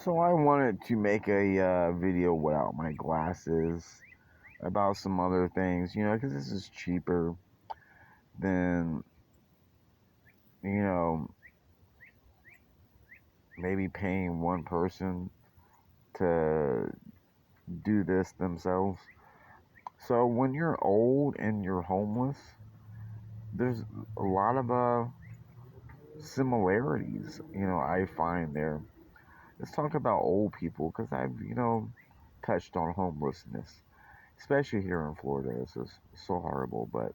So I wanted to make a video without my glasses about some other things, because this is cheaper than, you know, maybe paying one person to do this themselves. So when you're old and you're homeless, there's a lot of similarities, I find there. Let's talk about old people because I've, touched on homelessness, especially here in Florida. This is so horrible, but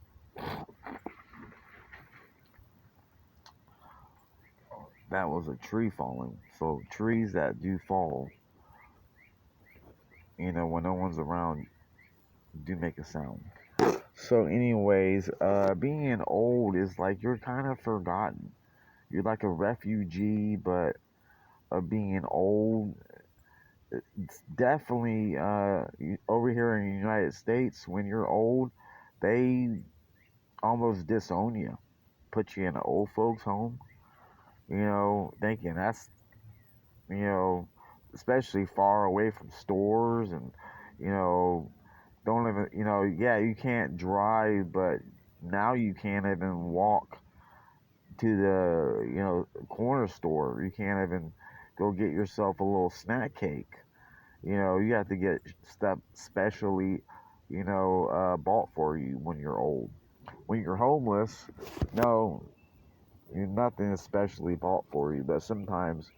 that was a tree falling. So trees that do fall, when no one's around, do make a sound. So, anyways, being old is like you're kind of forgotten. You're like a refugee, but being old, it's definitely over here in the United States. When you're old, they almost disown you, put you in an old folks' home. Thinking that's you know, especially far away from stores and, you know, don't even, yeah, you can't drive, but now you can't even walk to the, corner store. You can't even go get yourself a little snack cake. You have to get stuff specially, bought for you when you're old. When you're homeless, no, nothing is specially bought for you, but sometimes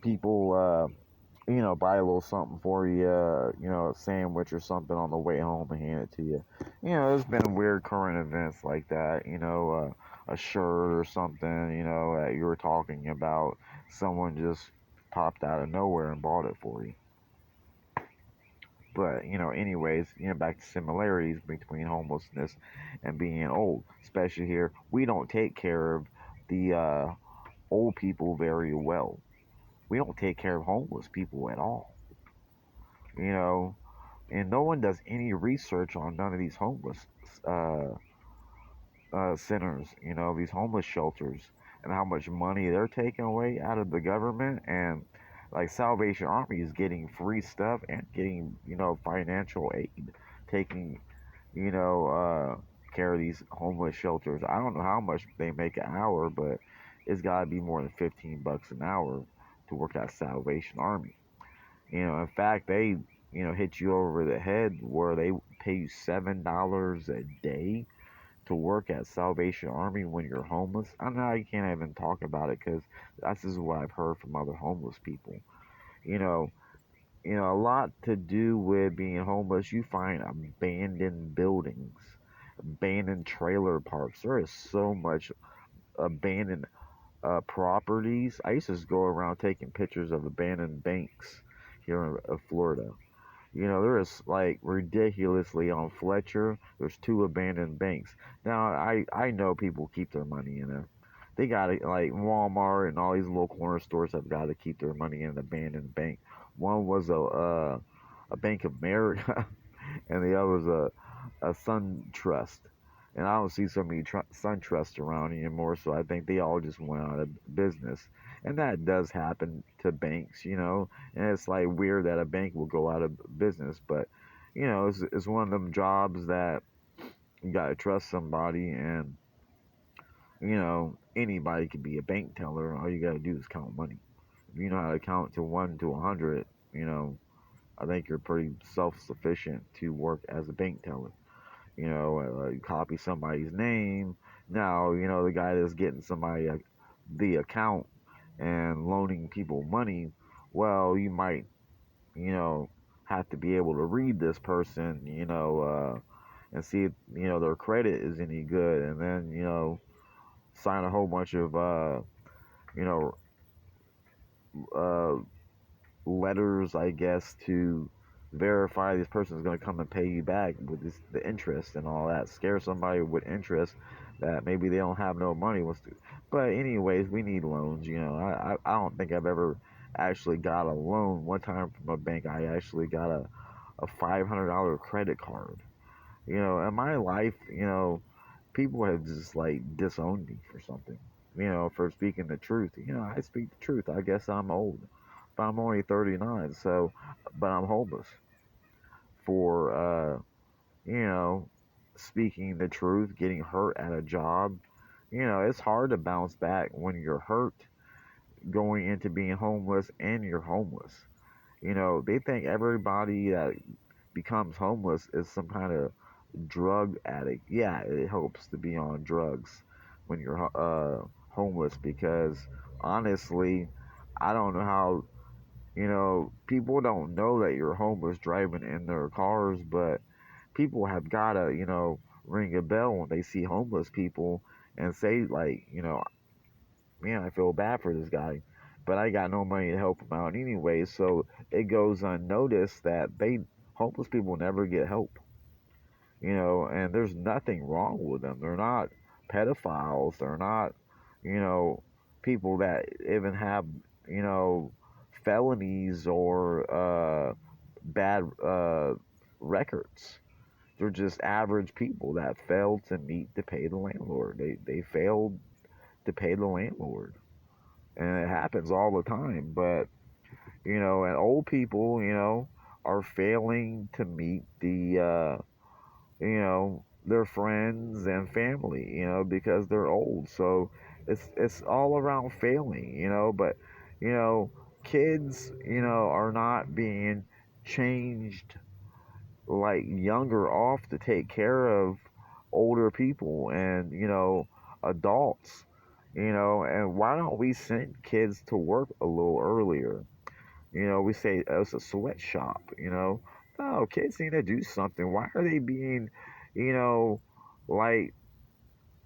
people, buy a little something for you, a sandwich or something on the way home and hand it to you. There's been weird current events like that, a shirt or something, that you were talking about, someone just popped out of nowhere and bought it for you. But, anyways, back to similarities between homelessness and being old, especially here. We don't take care of the old people very well. We don't take care of homeless people at all. You know, and no one does any research on none of these homeless uh, centers, these homeless shelters, and how much money they're taking away out of the government. And like Salvation Army is getting free stuff and getting, financial aid, taking, care of these homeless shelters. I don't know how much they make an hour, but it's got to be more than $15 an hour to work at Salvation Army. In fact, they, hit you over the head where they pay you $7 a day to work at Salvation Army when you're homeless. I know you can't even talk about it because that's just what I've heard from other homeless people. You know, a lot to do with being homeless. You find abandoned buildings, abandoned trailer parks. There is so much abandoned properties. I used to just go around taking pictures of abandoned banks here in Florida. There is like ridiculously on Fletcher. There's two abandoned banks. Now I know people keep their money in there. They got it like Walmart and all these little corner stores have got to keep their money in an abandoned bank. One was a Bank of America, and the other was a Sun Trust. And I don't see so many Sun Trusts around anymore, so I think they all just went out of business. And that does happen to banks, and it's like weird that a bank will go out of business, but it's one of them jobs that you gotta trust somebody, and anybody can be a bank teller. All you gotta do is count money. If you know how to count to 1 to 100, I think you're pretty self-sufficient to work as a bank teller. You copy somebody's name. Now, the guy that's getting somebody the account and loaning people money, well, you might, you know, have to be able to read this person, and see if, their credit is any good, and then, sign a whole bunch of, you know, uh, letters, I guess, to verify this person is going to come and pay you back with the interest and all that. Scare somebody with interest that maybe they don't have no money. But anyways, we need loans. I don't think I've ever actually got a loan. One time from a bank, I actually got a $500 credit card. In my life, people have just like disowned me for something. for speaking the truth. I speak the truth. I guess I'm old, but I'm only 39. So, but I'm homeless for you know, speaking the truth, getting hurt at a job. It's hard to bounce back when you're hurt, going into being homeless, and you're homeless. They think everybody that becomes homeless is some kind of drug addict. Yeah, it helps to be on drugs when you're homeless because honestly, I don't know how, people don't know that you're homeless driving in their cars, but people have gotta, ring a bell when they see homeless people and say, like, man, I feel bad for this guy, but I got no money to help him out anyway. So it goes unnoticed that homeless people never get help, and there's nothing wrong with them. They're not pedophiles. They're not, you know, people that even have, you know, felonies or bad records. They're just average people that failed to meet to pay the landlord. They failed to pay the landlord, and it happens all the time. But and old people, are failing to meet their friends and family, because they're old. So it's all around failing, but you know, kids, are not being changed like younger off to take care of older people and, adults. And why don't we send kids to work a little earlier? We say oh, it's a sweatshop, No, kids need to do something. Why are they being, you know, like,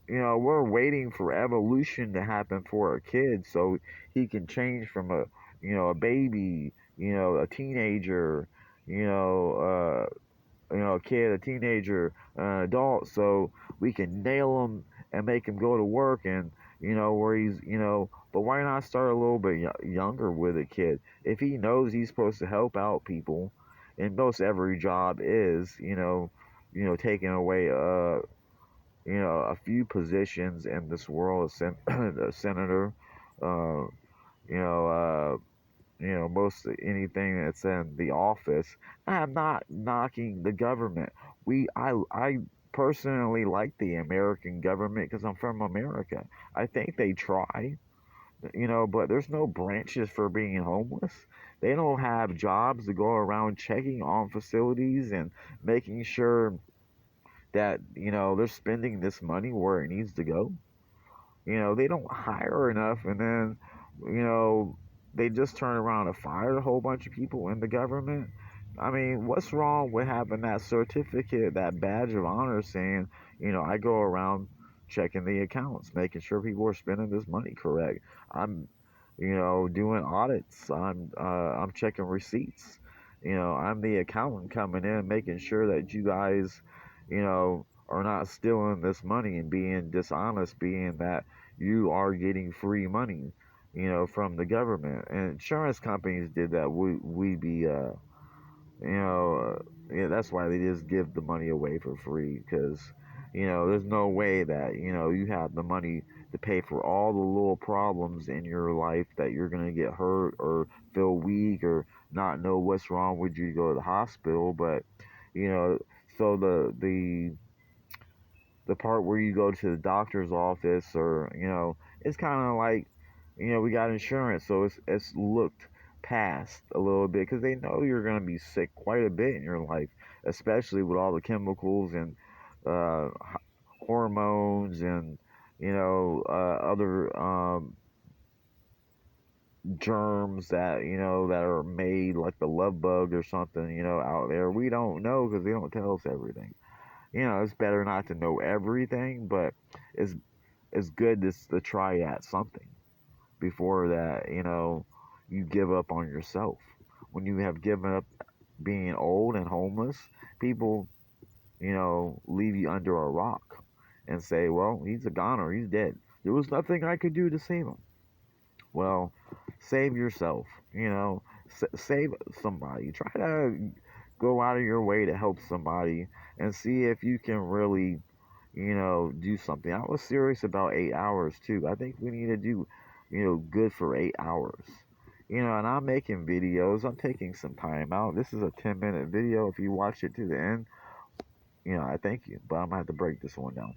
we're waiting for evolution to happen for a kid so he can change from a baby, a teenager, you know, a kid, a teenager, an adult, so we can nail him and make him go to work and where he's but why not start a little bit younger with a kid if he knows he's supposed to help out people, and most every job is taking away a few positions in this world, a senator, uh, you know uh, most anything that's in the office. I'm not knocking the government. I personally like the American government because I'm from America. I think they try, but there's no branches for being homeless. They don't have jobs to go around checking on facilities and making sure that, they're spending this money where it needs to go. They don't hire enough, and then, you know, they just turn around and fire a whole bunch of people in the government. I mean, what's wrong with having that certificate, that badge of honor saying, I go around checking the accounts, making sure people are spending this money correct. I'm, doing audits. I'm checking receipts. I'm the accountant coming in, making sure that you guys, are not stealing this money and being dishonest, being that you are getting free money, from the government. And insurance companies did that. We be, yeah, that's why they just give the money away for free because, there's no way that, you have the money to pay for all the little problems in your life that you're going to get hurt or feel weak or not know what's wrong with you to go to the hospital. But, you know, so the part where you go to the doctor's office or it's kind of like we got insurance, so it's looked past a little bit because they know you're going to be sick quite a bit in your life, especially with all the chemicals and hormones and other germs that that are made like the love bug or something out there. We don't know because they don't tell us everything. It's better not to know everything, but it's good to try at something before that, you give up on yourself. When you have given up being old and homeless, people, leave you under a rock and say, well, he's a goner, he's dead. There was nothing I could do to save him. Well, save yourself, save somebody. Try to go out of your way to help somebody and see if you can really do something. I was serious about 8 hours too. I think we need to do, good for 8 hours. And I'm making videos. I'm taking some time out. This is a 10-minute video. If you watch it to the end, I thank you. But I'm gonna have to break this one down.